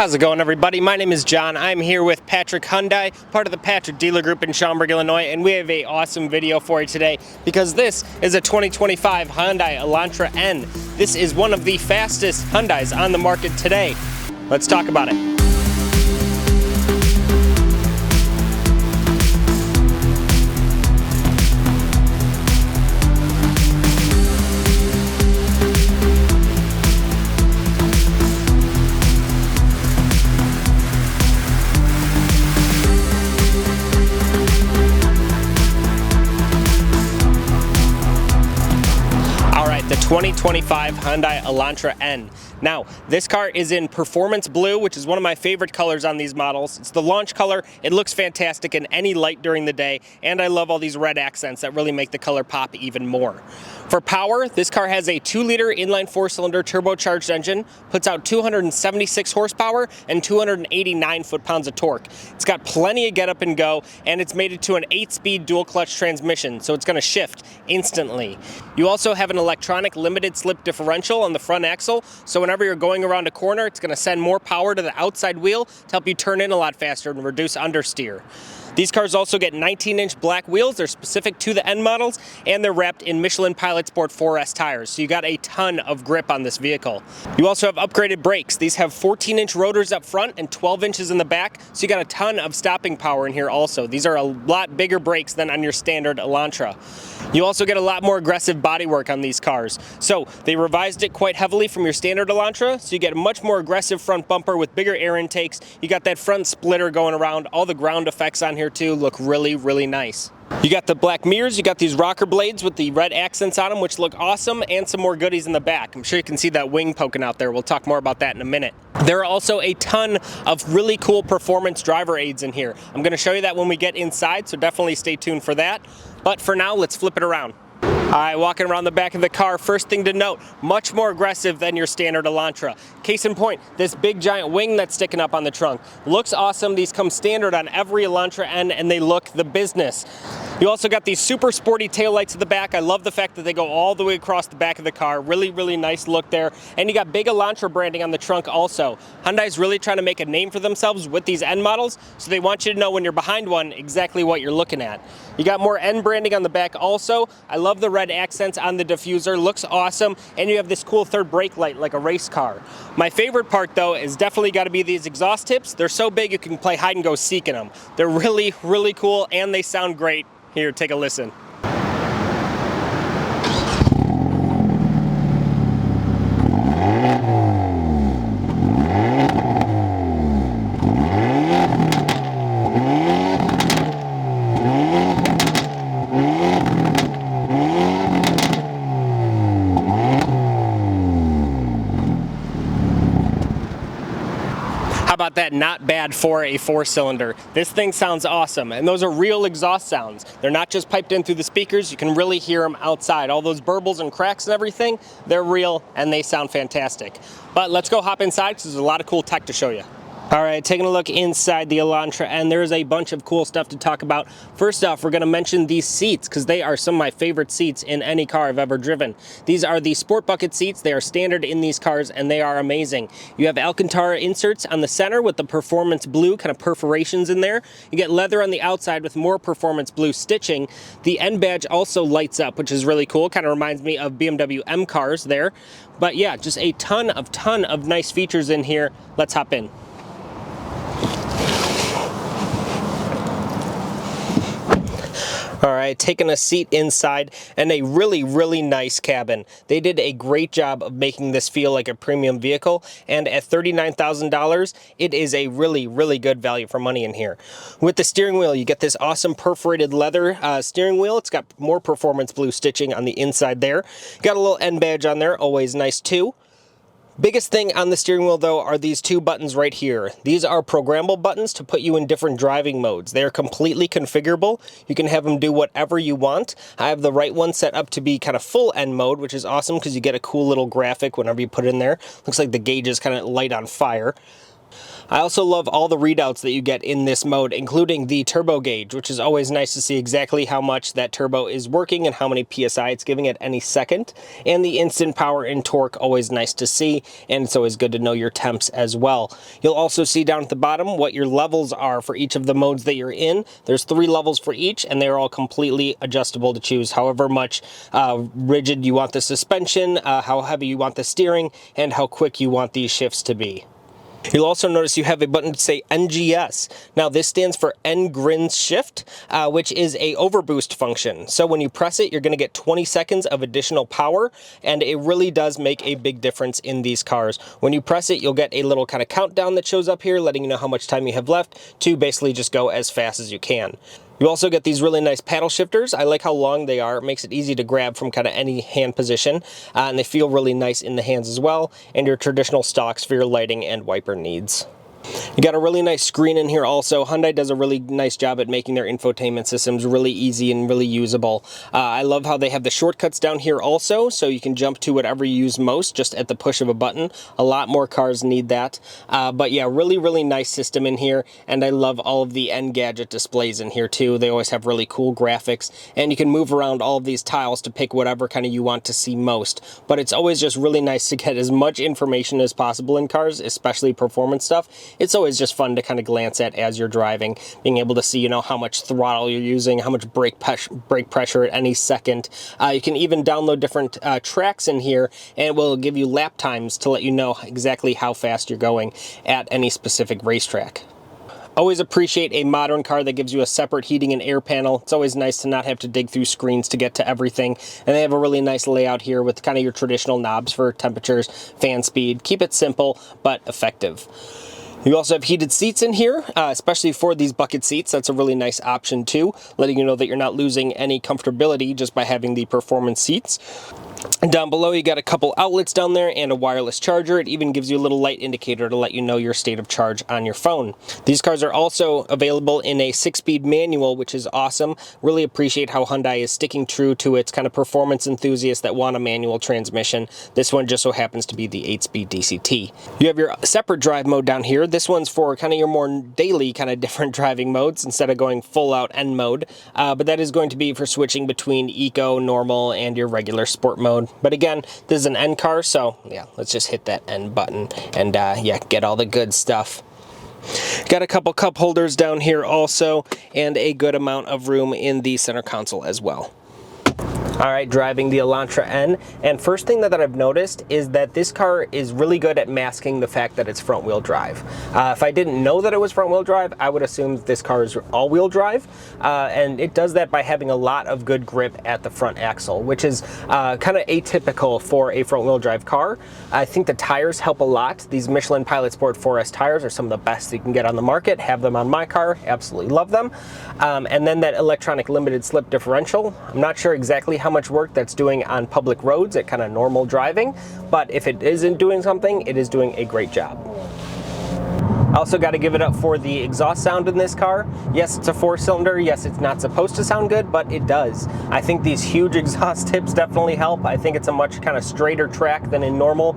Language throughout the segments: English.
How's it going, everybody? My name is John. I'm here with Patrick Hyundai, part of the Patrick Dealer Group in Schaumburg, Illinois, and we have an awesome video for you today because this is a 2025 Hyundai Elantra N. This is one of the fastest Hyundais on the market today. Let's talk about it. The 2025 Hyundai Elantra N. Now, this car is in performance blue, which is one of my favorite colors on these models. It's the launch color. It looks fantastic in any light during the day, and I love all these red accents that really make the color pop even more. For power, this car has a 2-liter inline 4-cylinder turbocharged engine, puts out 276 horsepower and 289 foot-pounds of torque. It's got plenty of get up and go, and it's made it to an 8-speed dual-clutch transmission, so it's going to shift instantly. You also have an electronic limited slip differential on the front axle, so whenever you're going around a corner, it's going to send more power to the outside wheel to help you turn in a lot faster and reduce understeer. These cars also get 19-inch black wheels. They're specific to the N models, and they're wrapped in Michelin Pilot Sport 4S tires, so you got a ton of grip on this vehicle. You also have upgraded brakes. These have 14-inch rotors up front and 12 inches in the back, so you got a ton of stopping power in here also. These are a lot bigger brakes than on your standard Elantra. You also get a lot more aggressive bodywork on these cars. So they revised it quite heavily from your standard Elantra, so you get a much more aggressive front bumper with bigger air intakes. You got that front splitter going around. All the ground effects on here too look really, really nice. You got the black mirrors, you got these rocker blades with the red accents on them, which look awesome, and some more goodies in the back. I'm sure you can see that wing poking out there. We'll talk more about that in a minute. There are also a ton of really cool performance driver aids in here. I'm going to show you that when we get inside, so definitely stay tuned for that. But for now, let's flip it around. All right, walking around the back of the car, first thing to note, much more aggressive than your standard Elantra. Case in point, this big giant wing that's sticking up on the trunk. Looks awesome. These come standard on every Elantra N, and they look the business. You also got these super sporty taillights at the back. I love the fact that they go all the way across the back of the car. Really, really nice look there. And you got big Elantra branding on the trunk also. Hyundai's really trying to make a name for themselves with these N models, so they want you to know when you're behind one exactly what you're looking at. You got more N branding on the back also. I love the red accents on the diffuser. Looks awesome. And you have this cool third brake light like a race car. My favorite part though is definitely got to be these exhaust tips. They're so big you can play hide and go seek in them. They're really, really cool, and they sound great. Here, take a listen. How about that? Not bad for a 4-cylinder. This thing sounds awesome, and those are real exhaust sounds. They're not just piped in through the speakers. You can really hear them outside. All those burbles and cracks and everything, they're real, and they sound fantastic. But let's go hop inside because there's a lot of cool tech to show you. All right, taking a look inside the Elantra, and there's a bunch of cool stuff to talk about. First off, we're going to mention these seats because they are some of my favorite seats in any car I've ever driven. These are the Sport Bucket seats. They are standard in these cars, and they are amazing. You have Alcantara inserts on the center with the performance blue kind of perforations in there. You get leather on the outside with more performance blue stitching. The N badge also lights up, which is really cool. Kind of reminds me of BMW M cars there. But yeah, just a ton of nice features in here. Let's hop in. All right, taking a seat inside, and a really, really nice cabin. They did a great job of making this feel like a premium vehicle, and at $39,000, it is a really, really good value for money in here. With the steering wheel, you get this awesome perforated leather steering wheel. It's got more performance blue stitching on the inside there. Got a little N badge on there, always nice too. Biggest thing on the steering wheel though are these two buttons right here. These are programmable buttons to put you in different driving modes. They are completely configurable. You can have them do whatever you want. I have the right one set up to be kind of full N mode, which is awesome because you get a cool little graphic whenever you put it in there. Looks like the gauge is kind of light on fire. I also love all the readouts that you get in this mode, including the turbo gauge, which is always nice to see exactly how much that turbo is working and how many PSI it's giving at any second. And the instant power and torque, always nice to see, and it's always good to know your temps as well. You'll also see down at the bottom what your levels are for each of the modes that you're in. There's 3 levels for each, and they're all completely adjustable to choose however much rigid you want the suspension, how heavy you want the steering, and how quick you want these shifts to be. You'll also notice you have a button to say NGS. Now this stands for N-Grin Shift, which is a overboost function. So when you press it, you're going to get 20 seconds of additional power, and it really does make a big difference in these cars. When you press it, you'll get a little kind of countdown that shows up here, letting you know how much time you have left to basically just go as fast as you can. You also get these really nice paddle shifters. I like how long they are. It makes it easy to grab from kind of any hand position, and they feel really nice in the hands as well, and your traditional stalks for your lighting and wiper needs. You got a really nice screen in here also. Hyundai does a really nice job at making their infotainment systems really easy and really usable. I love how they have the shortcuts down here also, so you can jump to whatever you use most just at the push of a button. A lot more cars need that. But yeah, really nice system in here, and I love all of the Engadget displays in here too. They always have really cool graphics, and you can move around all of these tiles to pick whatever kind of you want to see most. But it's always just really nice to get as much information as possible in cars, especially performance stuff. It's always just fun to kind of glance at as you're driving, being able to see, you know, how much throttle you're using, how much brake pressure at any second. You can even download different tracks in here, and it will give you lap times to let you know exactly how fast you're going at any specific racetrack. Always appreciate a modern car that gives you a separate heating and air panel. It's always nice to not have to dig through screens to get to everything. And they have a really nice layout here with kind of your traditional knobs for temperatures, fan speed. Keep it simple, but effective. You also have heated seats in here, especially for these bucket seats. That's a really nice option too, letting you know that you're not losing any comfortability just by having the performance seats. And down below, you got a couple outlets down there and a wireless charger. It even gives you a little light indicator to let you know your state of charge on your phone. These cars are also available in a 6-speed manual, which is awesome. Really appreciate how Hyundai is sticking true to its kind of performance enthusiasts that want a manual transmission. This one just so happens to be the 8-speed DCT. You have your separate drive mode down here. This one's for kind of your more daily kind of different driving modes instead of going full out N mode. But that is going to be for switching between eco, normal, and your regular sport mode. But again, this is an N car, so yeah, let's just hit that N button and yeah, get all the good stuff. Got a couple cup holders down here also, and a good amount of room in the center console as well. All right, driving the Elantra N, and first thing that I've noticed is that this car is really good at masking the fact that it's front-wheel drive. If I didn't know that it was front-wheel drive, I would assume this car is all-wheel drive, and it does that by having a lot of good grip at the front axle, which is kind of atypical for a front-wheel drive car. I think the tires help a lot. These Michelin Pilot Sport 4S tires are some of the best you can get on the market. Have them on my car, absolutely love them. And then that electronic limited slip differential. I'm not sure exactly how much work that's doing on public roads at kind of normal driving, but if it isn't doing something, it is doing a great job. I also got to give it up for the exhaust sound in this car. Yes, it's a 4-cylinder. Yes, it's not supposed to sound good, but it does. I think these huge exhaust tips definitely help. I think it's a much kind of straighter track than in normal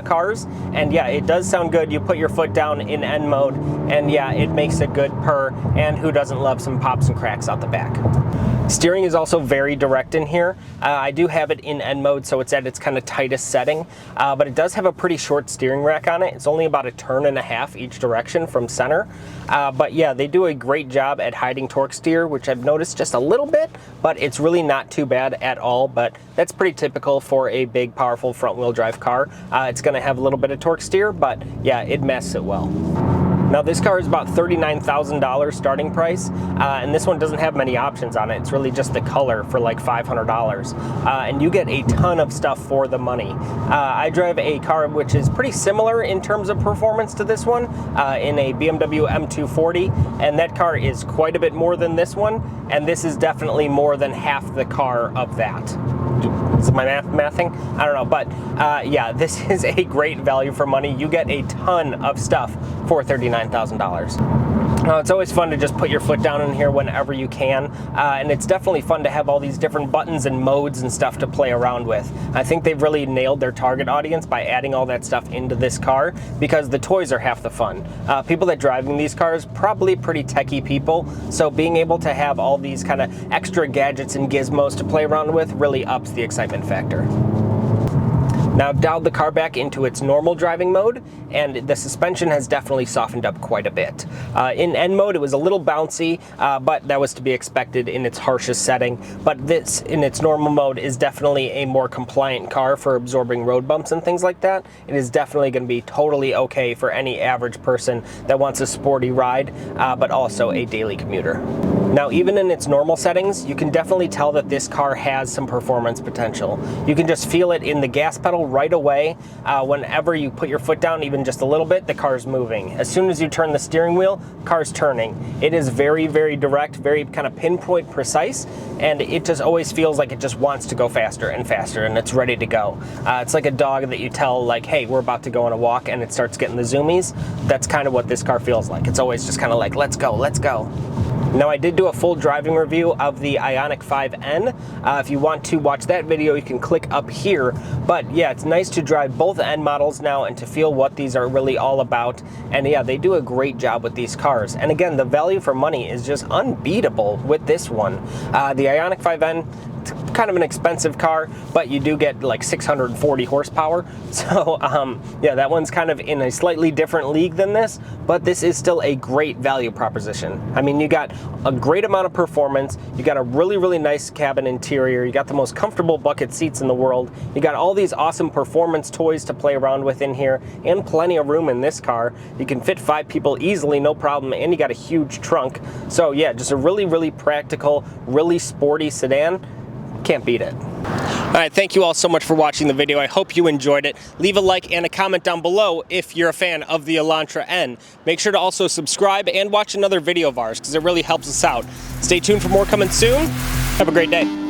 cars. And yeah, it does sound good. You put your foot down in N mode, and yeah, it makes a good purr. And who doesn't love some pops and cracks out the back? Steering is also very direct in here. I do have it in N mode, so it's at its kind of tightest setting, but it does have a pretty short steering rack on it. It's only about a turn and a half each direction from center. But yeah, they do a great job at hiding torque steer, which I've noticed just a little bit, but it's really not too bad at all. But that's pretty typical for a big, powerful front-wheel drive car. It's gonna have a little bit of torque steer, but yeah, it masks it well. Now this car is about $39,000 starting price, and this one doesn't have many options on it. It's really just the color for like $500, and you get a ton of stuff for the money. I drive a car which is pretty similar in terms of performance to this one, in a BMW M240, and that car is quite a bit more than this one, and this is definitely more than half the car of that. Is my mathing? I don't know, but yeah, this is a great value for money. You get a ton of stuff for $39,000. It's always fun to just put your foot down in here whenever you can, and it's definitely fun to have all these different buttons and modes and stuff to play around with. I think they've really nailed their target audience by adding all that stuff into this car, because the toys are half the fun. People that driving these cars, probably pretty techie people, so being able to have all these kind of extra gadgets and gizmos to play around with really ups the excitement factor. Now I've dialed the car back into its normal driving mode, and the suspension has definitely softened up quite a bit. In N mode it was a little bouncy, but that was to be expected in its harshest setting. But this, in its normal mode, is definitely a more compliant car for absorbing road bumps and things like that. It is definitely going to be totally okay for any average person that wants a sporty ride, but also a daily commuter. Now, even in its normal settings, you can definitely tell that this car has some performance potential. You can just feel it in the gas pedal right away. Whenever you put your foot down even just a little bit, the car's moving. As soon as you turn the steering wheel, car's turning. It is very, very direct, very kind of pinpoint precise, and it just always feels like it just wants to go faster and faster, and it's ready to go. It's like a dog that you tell, like, hey, we're about to go on a walk, and it starts getting the zoomies. That's kind of what this car feels like. It's always just kind of like, let's go, let's go. Now, I did do a full driving review of the Ioniq 5N. If you want to watch that video, you can click up here. But yeah, it's nice to drive both N models now and to feel what these are really all about. And yeah, they do a great job with these cars. And again, the value for money is just unbeatable with this one. The Ioniq 5N, kind of an expensive car, but you do get like 640 horsepower. So yeah, that one's kind of in a slightly different league than this, but this is still a great value proposition. I mean, you got a great amount of performance, you got a really, really nice cabin interior, you got the most comfortable bucket seats in the world, you got all these awesome performance toys to play around with in here, and plenty of room in this car. You can fit 5 people easily, no problem, and you got a huge trunk. So yeah, just a really, really practical, really sporty sedan. Can't beat it. All right, thank you all so much for watching the video. I hope you enjoyed it. Leave a like and a comment down below if you're a fan of the Elantra N. Make sure to also subscribe and watch another video of ours, because it really helps us out. Stay tuned for more coming soon. Have a great day.